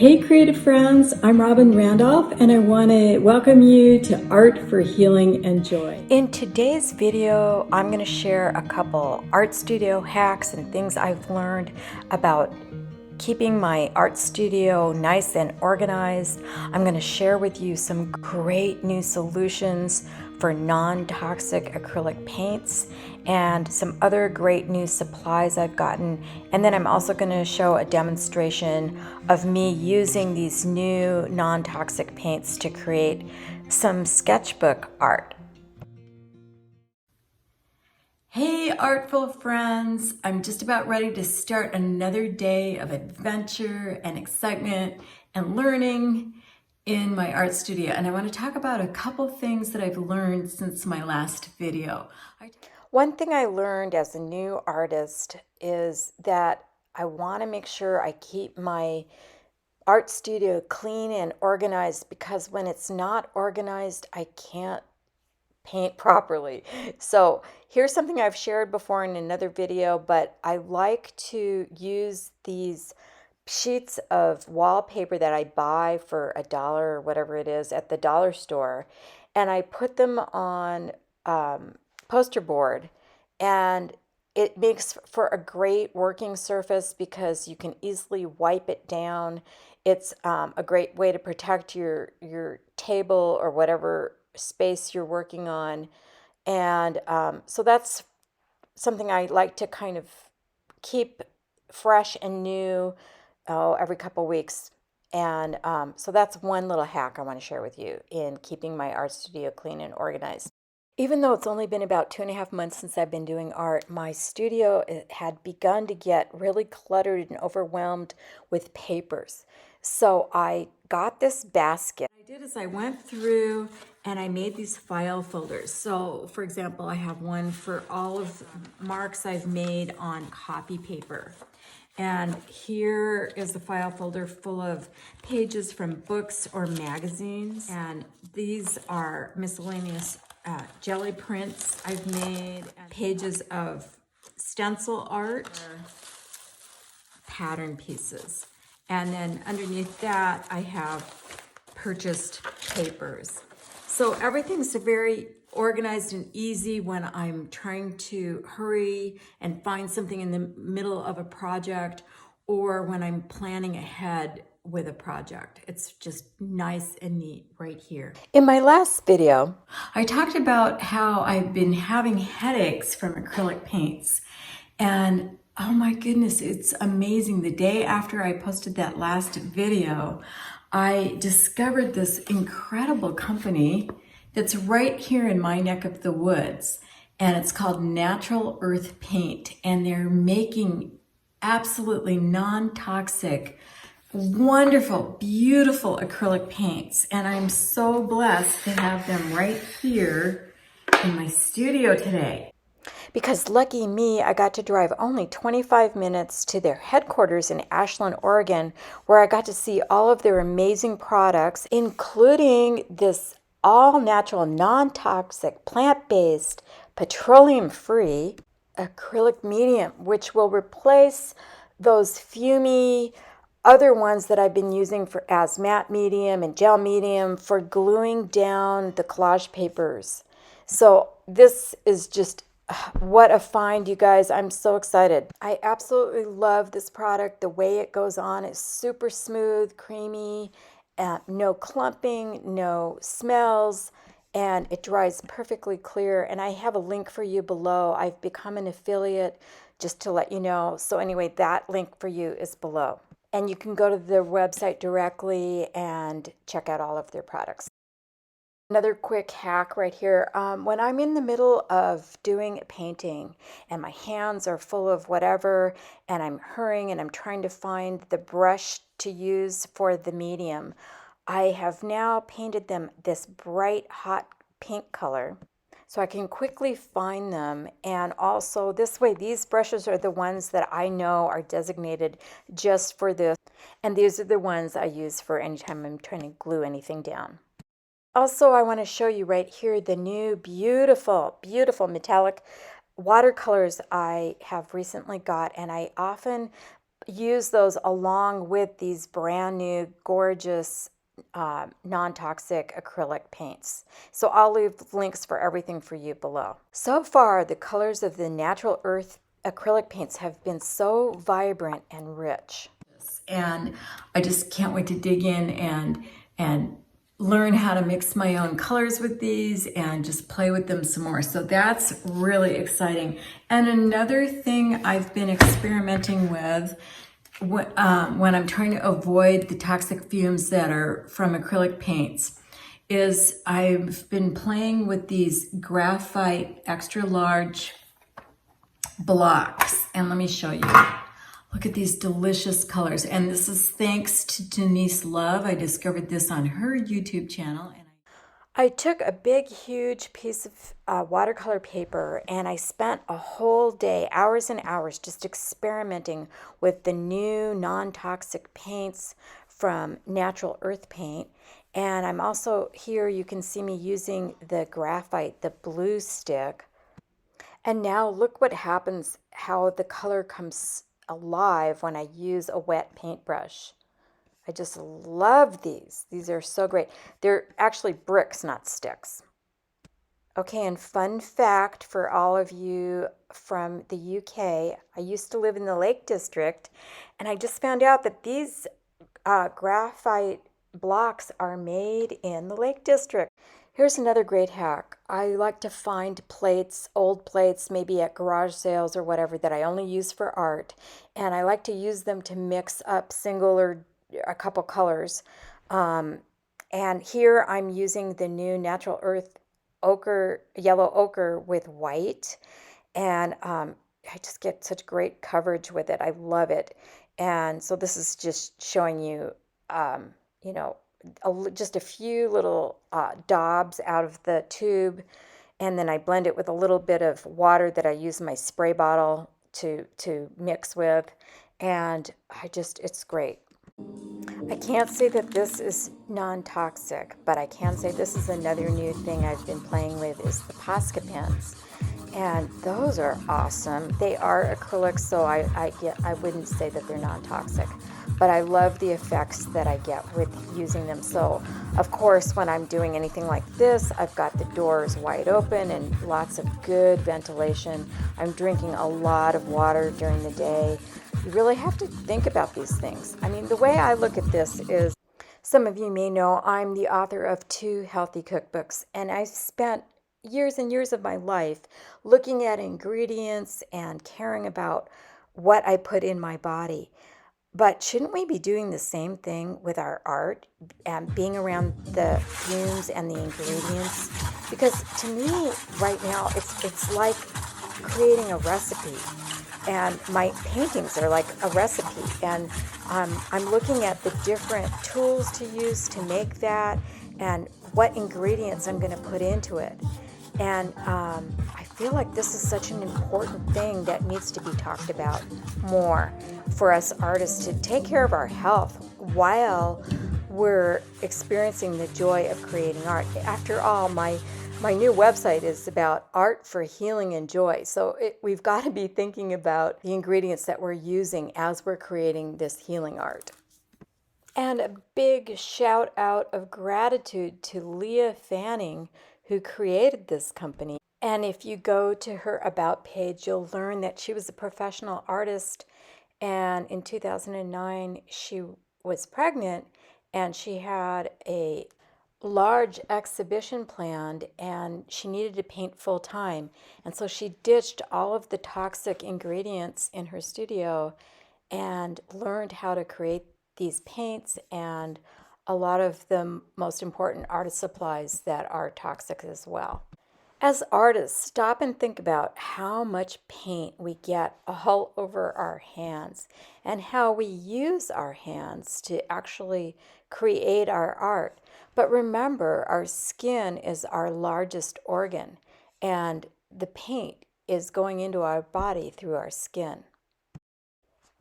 Hey creative friends, I'm Robin Randolph and I want to welcome you to Art for Healing and Joy. In today's video, I'm going to share a couple art studio hacks and things I've learned about keeping my art studio nice and organized. I'm going to share with you some great new solutions for non-toxic acrylic paints and some other great new supplies I've gotten. And then I'm also going to show a demonstration of me using these new non-toxic paints to create some sketchbook art. Hey artful friends, I'm just about ready to start another day of adventure and excitement and learning in my art studio. And I want to talk about a couple things that I've learned since my last video. One thing I learned as a new artist is that I want to make sure I keep my art studio clean and organized, because when it's not organized, I can't paint properly. So here's something I've shared before in another video, but I like to use these sheets of wallpaper that I buy for $1 or whatever it is at the dollar store, and I put them on poster board, and it makes for a great working surface because you can easily wipe it down. It's a great way to protect your table or whatever space you're working on. And so that's something I like to kind of keep fresh and new every couple weeks. And so that's one little hack I want to share with you in keeping my art studio clean and organized. Even though it's only been about 2.5 months since I've been doing art, my studio had begun to get really cluttered and overwhelmed with papers. So I got this basket. What I did is I went through and I made these file folders. So for example, I have one for all of the marks I've made on copy paper. And here is the file folder full of pages from books or magazines. And these are miscellaneous jelly prints I've made, and pages of stencil art, pattern pieces. And then underneath that, I have purchased papers. So everything's very organized and easy when I'm trying to hurry and find something in the middle of a project, or when I'm planning ahead with a project. It's just nice and neat right here. In my last video, I talked about how I've been having headaches from acrylic paints, and oh my goodness, it's amazing. The day after I posted that last video, I discovered this incredible company that's right here in my neck of the woods, and it's called Natural Earth Paint, and they're making absolutely non-toxic, wonderful, beautiful acrylic paints. And I'm so blessed to have them right here in my studio today. because lucky me, I got to drive only 25 minutes to their headquarters in Ashland, Oregon, where I got to see all of their amazing products, including this all-natural, non-toxic, plant-based, petroleum-free acrylic medium, which will replace those fumey other ones that I've been using for as matte medium and gel medium for gluing down the collage papers. So this is just what a find, you guys. I'm so excited. I absolutely love this product. The way it goes on is super smooth, creamy, no clumping, no smells, and it dries perfectly clear. And I have a link for you below. I've become an affiliate, just to let you know. So anyway, that link for you is below. And you can go to their website directly and check out all of their products. Another quick hack right here. When I'm in the middle of doing a painting and my hands are full of whatever, and I'm hurrying and I'm trying to find the brush to use for the medium, I have now painted them this bright hot pink color, so I can quickly find them. And also this way, these brushes are the ones that I know are designated just for this, and these are the ones I use for anytime I'm trying to glue anything down. Also, I want to show you right here the new beautiful, beautiful metallic watercolors I have recently got, and I often use those along with these brand new gorgeous non-toxic acrylic paints. So I'll leave links for everything for you below. So far, the colors of the Natural Earth acrylic paints have been so vibrant and rich. And I just can't wait to dig in and learn how to mix my own colors with these and just play with them some more. So that's really exciting. And another thing I've been experimenting with when I'm trying to avoid the toxic fumes that are from acrylic paints is I've been playing with these graphite extra large blocks. And let me show you. Look at these delicious colors. And this is thanks to Denise Love. I discovered this on her YouTube channel. I took a big, huge piece of watercolor paper and I spent a whole day, hours and hours, just experimenting with the new non-toxic paints from Natural Earth Paint. And I'm also here, you can see me using the graphite, the blue stick. And now look what happens, how the color comes alive when I use a wet paintbrush. I just love these. These are so great. They're actually bricks, not sticks. Okay, and fun fact for all of you from the UK, I used to live in the Lake District, and I just found out that these graphite blocks are made in the Lake District. Here's another great hack. I like to find plates, old plates, maybe at garage sales or whatever, that I only use for art, and I like to use them to mix up single or a couple colors. And here I'm using the new Natural Earth ochre, yellow ochre with white. And I just get such great coverage with it. I love it. And so this is just showing you, you know, just a few little daubs out of the tube. And then I blend it with a little bit of water that I use my spray bottle to mix with. And it's great. I can't say that this is non-toxic, but I can say this is another new thing I've been playing with is the Posca pens. And those are awesome. They are acrylic, so I wouldn't say that they're non-toxic, but I love the effects that I get with using them. So of course, when I'm doing anything like this, I've got the doors wide open and lots of good ventilation. I'm drinking a lot of water during the day. You really have to think about these things. I mean, the way I look at this is, some of you may know I'm the author of 2 healthy cookbooks, and I spent years and years of my life looking at ingredients and caring about what I put in my body. But shouldn't we be doing the same thing with our art and being around the fumes and the ingredients? Because to me, right now, it's like creating a recipe. And my paintings are like a recipe. And I'm looking at the different tools to use to make that and what ingredients I'm going to put into it. And I feel like this is such an important thing that needs to be talked about more for us artists to take care of our health while we're experiencing the joy of creating art. After all, my new website is about art for healing and joy. So we've got to be thinking about the ingredients that we're using as we're creating this healing art. And a big shout out of gratitude to Leah Fanning, who created this company. And if you go to her About page, you'll learn that she was a professional artist. And in 2009, she was pregnant and she had a large exhibition planned and she needed to paint full time. And so she ditched all of the toxic ingredients in her studio and learned how to create these paints and a lot of the most important artist supplies that are toxic as well. As artists, stop and think about how much paint we get all over our hands and how we use our hands to actually create our art. But remember, our skin is our largest organ, and the paint is going into our body through our skin.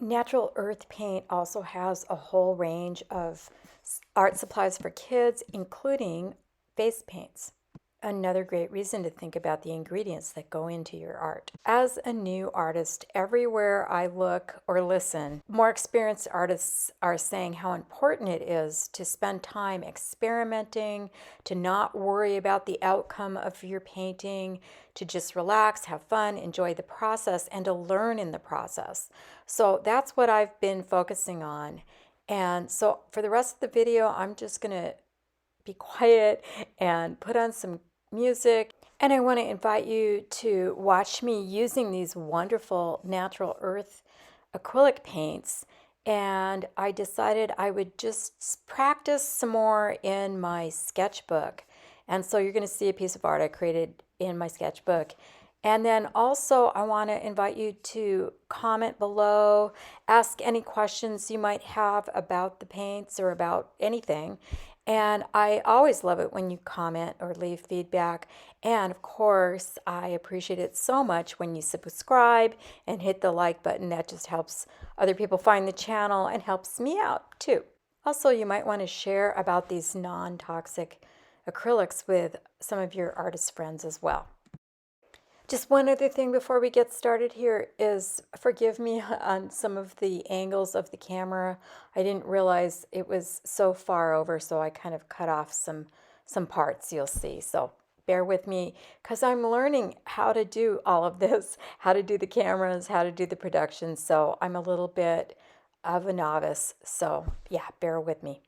Natural Earth Paint also has a whole range of art supplies for kids, including face paints. another great reason to think about the ingredients that go into your art. As a new artist, everywhere I look or listen, more experienced artists are saying how important it is to spend time experimenting, to not worry about the outcome of your painting, to just relax, have fun, enjoy the process, and to learn in the process. So that's what I've been focusing on. And so for the rest of the video, I'm just going to be quiet and put on some music. And I want to invite you to watch me using these wonderful natural earth acrylic paints. And I decided I would just practice some more in my sketchbook. And so you're going to see a piece of art I created in my sketchbook. And then also, I want to invite you to comment below, ask any questions you might have about the paints or about anything. And I always love it when you comment or leave feedback. And of course, I appreciate it so much when you subscribe and hit the like button. That just helps other people find the channel and helps me out too. Also, you might want to share about these non-toxic acrylics with some of your artist friends as well. Just one other thing before we get started here is forgive me on some of the angles of the camera. I didn't realize it was so far over, so I kind of cut off some parts you'll see. So bear with me because I'm learning how to do all of this, how to do the cameras, how to do the production. So I'm a little bit of a novice. So yeah, bear with me.